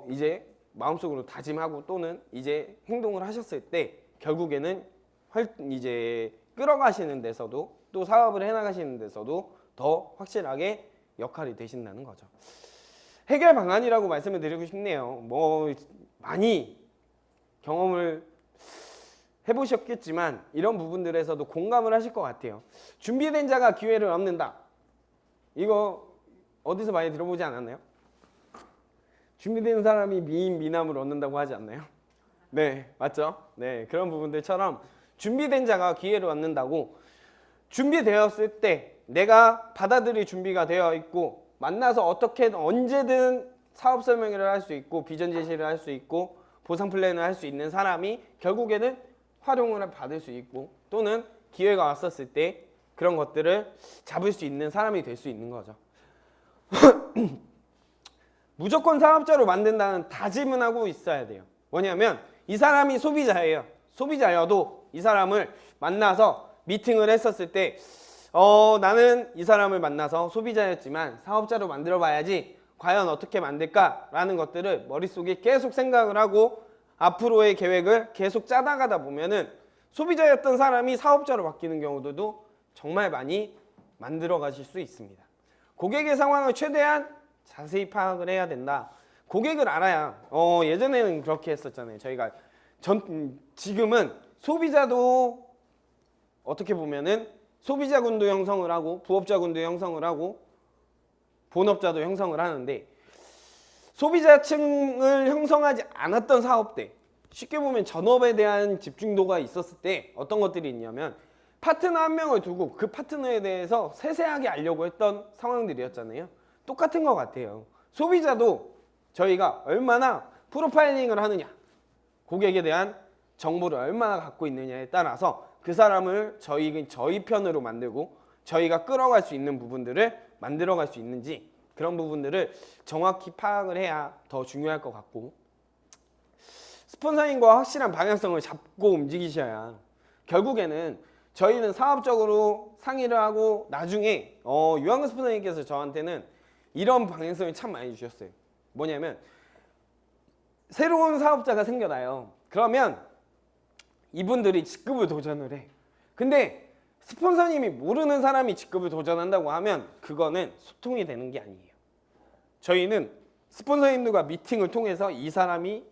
이제 마음속으로 다짐하고 또는 이제 행동을 하셨을 때 결국에는 이제 끌어가시는 데서도 또 사업을 해나가시는 데서도 더 확실하게 역할이 되신다는 거죠. 해결 방안이라고 말씀을 드리고 싶네요. 많이 경험을 해보셨겠지만 이런 부분들에서도 공감을 하실 것 같아요. 준비된 자가 기회를 얻는다. 이거 어디서 많이 들어보지 않았나요? 준비된 사람이 미남을 얻는다고 하지 않나요? 네, 맞죠? 네, 그런 부분들처럼 준비된 자가 기회를 얻는다고, 준비되었을 때 내가 받아들일 준비가 되어 있고 만나서 어떻게든 언제든 사업 설명회를 할 수 있고 비전 제시를 할 수 있고 보상 플랜을 할 수 있는 사람이 결국에는 활용을 받을 수 있고, 또는 기회가 왔었을 때 그런 것들을 잡을 수 있는 사람이 될 수 있는 거죠. 무조건 사업자로 만든다는 다짐은 하고 있어야 돼요. 뭐냐면 이 사람이 소비자예요. 소비자여도 이 사람을 만나서 미팅을 했었을 때 나는 이 사람을 만나서 소비자였지만 사업자로 만들어 봐야지, 과연 어떻게 만들까라는 것들을 머릿속에 계속 생각을 하고 앞으로의 계획을 계속 짜나가다 보면은 소비자였던 사람이 사업자로 바뀌는 경우들도 정말 많이 만들어 가실 수 있습니다. 고객의 상황을 최대한 자세히 파악을 해야 된다. 고객을 알아야, 예전에는 그렇게 했었잖아요. 저희가 지금은 소비자도 어떻게 보면은 소비자군도 형성을 하고 부업자군도 형성을 하고 본업자도 형성을 하는데, 소비자층을 형성하지 않았던 사업대, 쉽게 보면 전업에 대한 집중도가 있었을 때 어떤 것들이 있냐면 파트너 한 명을 두고 그 파트너에 대해서 세세하게 알려고 했던 상황들이었잖아요. 똑같은 것 같아요. 소비자도 저희가 얼마나 프로파일링을 하느냐, 고객에 대한 정보를 얼마나 갖고 있느냐에 따라서 그 사람을 저희 편으로 만들고 저희가 끌어갈 수 있는 부분들을 만들어갈 수 있는지, 그런 부분들을 정확히 파악을 해야 더 중요할 것 같고, 스폰서링과 확실한 방향성을 잡고 움직이셔야 결국에는 저희는 사업적으로 상의를 하고 나중에 유한근 스폰서님께서 저한테는 이런 방향성을 참 많이 주셨어요. 뭐냐면 새로운 사업자가 생겨나요. 그러면 이분들이 직급을 도전을 해. 근데 스폰서님이 모르는 사람이 직급을 도전한다고 하면 그거는 소통이 되는 게 아니에요. 저희는 스폰서님들과 미팅을 통해서 이 사람이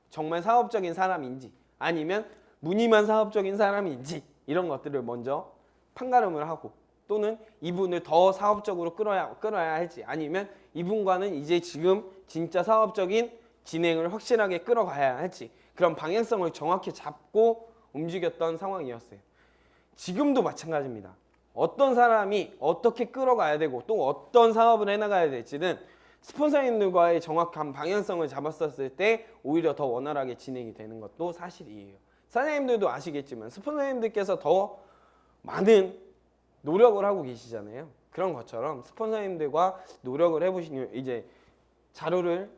정말 사업적인 사람인지 아니면 무늬만 사업적인 사람인지 이런 것들을 먼저 판가름을 하고, 또는 이분을 더 사업적으로 끌어야 할지, 아니면 이분과는 이제 지금 진짜 사업적인 진행을 확실하게 끌어가야 할지, 그런 방향성을 정확히 잡고 움직였던 상황이었어요. 지금도 마찬가지입니다. 어떤 사람이 어떻게 끌어가야 되고 또 어떤 사업을 해나가야 될지는 스폰서님들과의 정확한 방향성을 잡았었을 때 오히려 더 원활하게 진행이 되는 것도 사실이에요. 사장님들도 아시겠지만 스폰서님들께서 더 많은 노력을 하고 계시잖아요. 그런 것처럼 스폰서님들과 노력을 해보시면 이제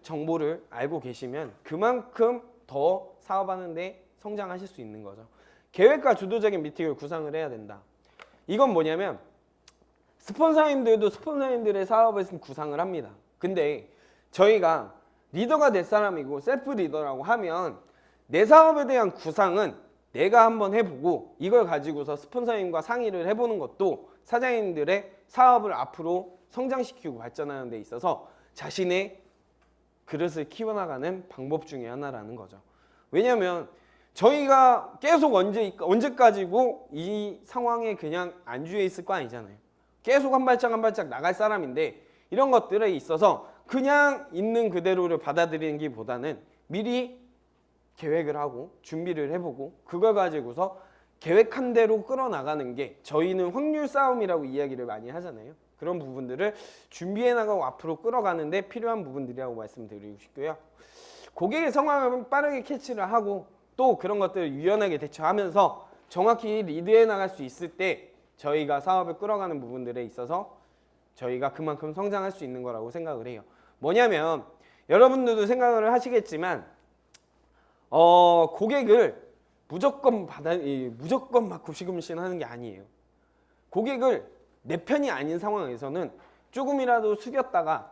정보를 알고 계시면 그만큼 더 사업하는데 성장하실 수 있는 거죠. 계획과 주도적인 미팅을 구상을 해야 된다. 이건 뭐냐면 스폰서님들도 스폰서님들의 사업을 구상을 합니다. 근데 저희가 리더가 될 사람이고 셀프 리더라고 하면 내 사업에 대한 구상은 내가 한번 해보고 이걸 가지고서 스폰서님과 상의를 해보는 것도 사장님들의 사업을 앞으로 성장시키고 발전하는 데 있어서 자신의 그릇을 키워나가는 방법 중에 하나라는 거죠. 왜냐하면 저희가 계속 언제까지고 이 상황에 그냥 안주해 있을 거 아니잖아요. 계속 한 발짝 한 발짝 나갈 사람인데 이런 것들에 있어서 그냥 있는 그대로를 받아들이기보다는 미리 계획을 하고 준비를 해보고 그걸 가지고서 계획한 대로 끌어나가는 게, 저희는 확률 싸움이라고 이야기를 많이 하잖아요. 그런 부분들을 준비해 나가고 앞으로 끌어가는데 필요한 부분들이라고 말씀드리고 싶고요. 고객의 상황을 빠르게 캐치를 하고 또 그런 것들을 유연하게 대처하면서 정확히 리드해 나갈 수 있을 때 저희가 사업을 끌어가는 부분들에 있어서 저희가 그만큼 성장할 수 있는 거라고 생각을 해요. 뭐냐면 여러분들도 생각을 하시겠지만 고객을 무조건 받고 시금씩 하는 게 아니에요. 고객을 내 편이 아닌 상황에서는 조금이라도 숙였다가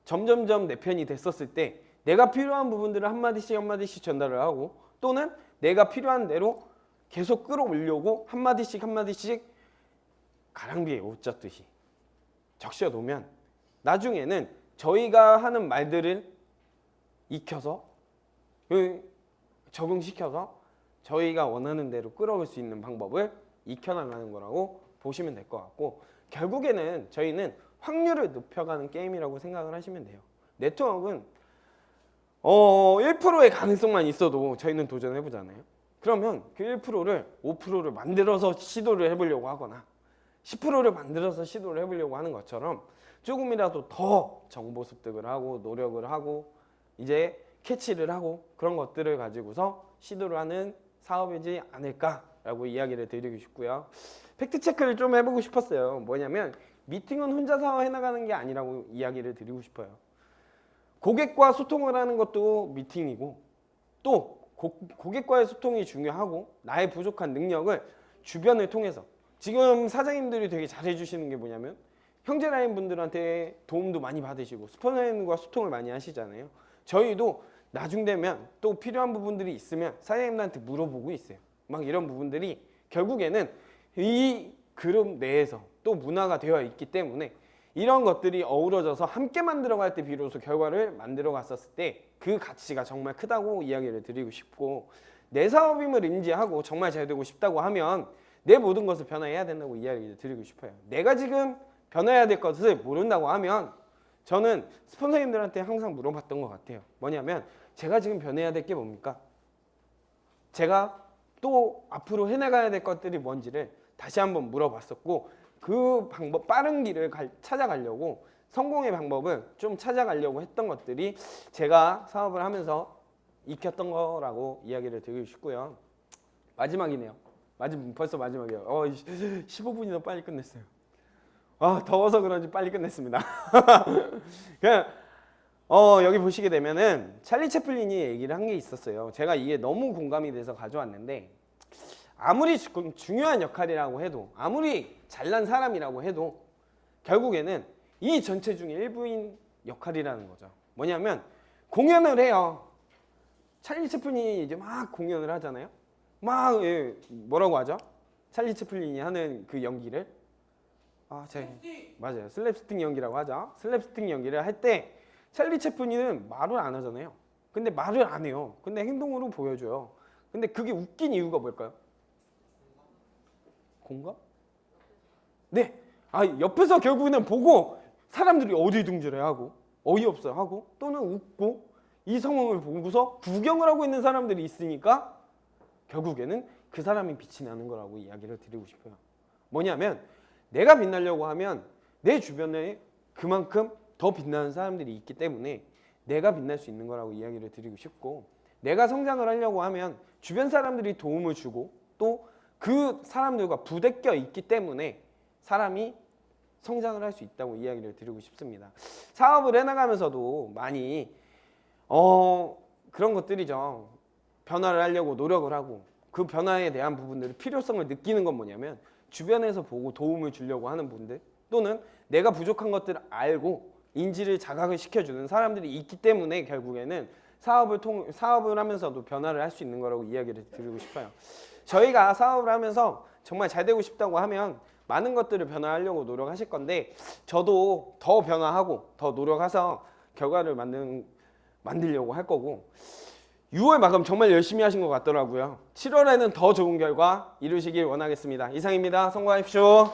점점점 내 편이 됐었을 때 내가 필요한 부분들을 한마디씩 한마디씩 전달을 하고, 또는 내가 필요한 대로 계속 끌어올려고 한마디씩 한마디씩 가랑비에 옷 젖듯이 적셔 놓으면 나중에는 저희가 하는 말들을 익혀서 적응시켜서 저희가 원하는 대로 끌어올 수 있는 방법을 익혀나가는 거라고 보시면 될 것 같고, 결국에는 저희는 확률을 높여가는 게임이라고 생각을 하시면 돼요. 네트워크는 1%의 가능성만 있어도 저희는 도전을 해보잖아요. 그러면 그 1%를 5%를 만들어서 시도를 해보려고 하거나 10%를 만들어서 시도를 해보려고 하는 것처럼 조금이라도 더 정보 습득을 하고 노력을 하고 이제 캐치를 하고 그런 것들을 가지고서 시도를 하는 사업이지 않을까라고 이야기를 드리고 싶고요. 팩트 체크를 좀 해보고 싶었어요. 뭐냐면 미팅은 혼자서 해나가는 게 아니라고 이야기를 드리고 싶어요. 고객과 소통을 하는 것도 미팅이고, 또 고객과의 소통이 중요하고 나의 부족한 능력을 주변을 통해서, 지금 사장님들이 되게 잘해주시는 게 뭐냐면 형제라인 분들한테 도움도 많이 받으시고 스폰서님과 소통을 많이 하시잖아요. 저희도 나중 되면 또 필요한 부분들이 있으면 사장님들한테 물어보고 있어요. 막 이런 부분들이 결국에는 이 그룹 내에서 또 문화가 되어 있기 때문에 이런 것들이 어우러져서 함께 만들어갈 때 비로소 결과를 만들어 갔었을 때 그 가치가 정말 크다고 이야기를 드리고 싶고, 내 사업임을 인지하고 정말 잘 되고 싶다고 하면 내 모든 것을 변화해야 된다고 이야기를 드리고 싶어요. 내가 지금 변화해야 될 것을 모른다고 하면 저는 스폰서님들한테 항상 물어봤던 것 같아요. 뭐냐면 제가 지금 변해야 될 게 뭡니까? 제가 또 앞으로 해나가야 될 것들이 뭔지를 다시 한번 물어봤었고 그 방법 빠른 길을 찾아가려고 성공의 방법을 좀 찾아가려고 했던 것들이 제가 사업을 하면서 익혔던 거라고 이야기를 드리고 싶고요. 마지막이네요. 벌써 마지막이에요. 15분이나 빨리 끝냈어요. 더워서 그런지 빨리 끝냈습니다. 그냥 여기 보시게 되면은 찰리 채플린이 얘기를 한 게 있었어요. 제가 이게 너무 공감이 돼서 가져왔는데 아무리 중요한 역할이라고 해도 아무리 잘난 사람이라고 해도 결국에는 이 전체 중에 일부인 역할이라는 거죠. 뭐냐면 공연을 해요. 찰리 채플린이 이제 막 공연을 하잖아요. 막 뭐라고 하죠? 찰리 채플린이 하는 그 연기를 맞아요. 슬랩스틱 연기라고 하죠. 슬랩스틱 연기를 할 때 찰리 채플린은 말을 안 하잖아요. 근데 말을 안 해요. 근데 행동으로 보여줘요. 근데 그게 웃긴 이유가 뭘까요? 공감? 네. 옆에서 결국에는 보고 사람들이 어리둥절해하고 어이없어하고 또는 웃고 이 상황을 보고서 구경을 하고 있는 사람들이 있으니까 결국에는 그 사람이 빛이 나는 거라고 이야기를 드리고 싶어요. 뭐냐면 내가 빛나려고 하면 내 주변에 그만큼 더 빛나는 사람들이 있기 때문에 내가 빛날 수 있는 거라고 이야기를 드리고 싶고 내가 성장을 하려고 하면 주변 사람들이 도움을 주고 또 그 사람들과 부대껴 있기 때문에 사람이 성장을 할 수 있다고 이야기를 드리고 싶습니다. 사업을 해나가면서도 많이 그런 것들이죠. 변화를 하려고 노력을 하고 그 변화에 대한 부분들을 필요성을 느끼는 건 뭐냐면 주변에서 보고 도움을 주려고 하는 분들 또는 내가 부족한 것들을 알고 인지를 자각을 시켜주는 사람들이 있기 때문에 결국에는 사업을 하면서도 변화를 할 수 있는 거라고 이야기를 드리고 싶어요. 저희가 사업을 하면서 정말 잘 되고 싶다고 하면 많은 것들을 변화하려고 노력하실 건데 저도 더 변화하고 더 노력해서 결과를 만들려고 할 거고 6월 마감 정말 열심히 하신 것 같더라고요. 7월에는 더 좋은 결과 이루시길 원하겠습니다. 이상입니다. 성공하십시오.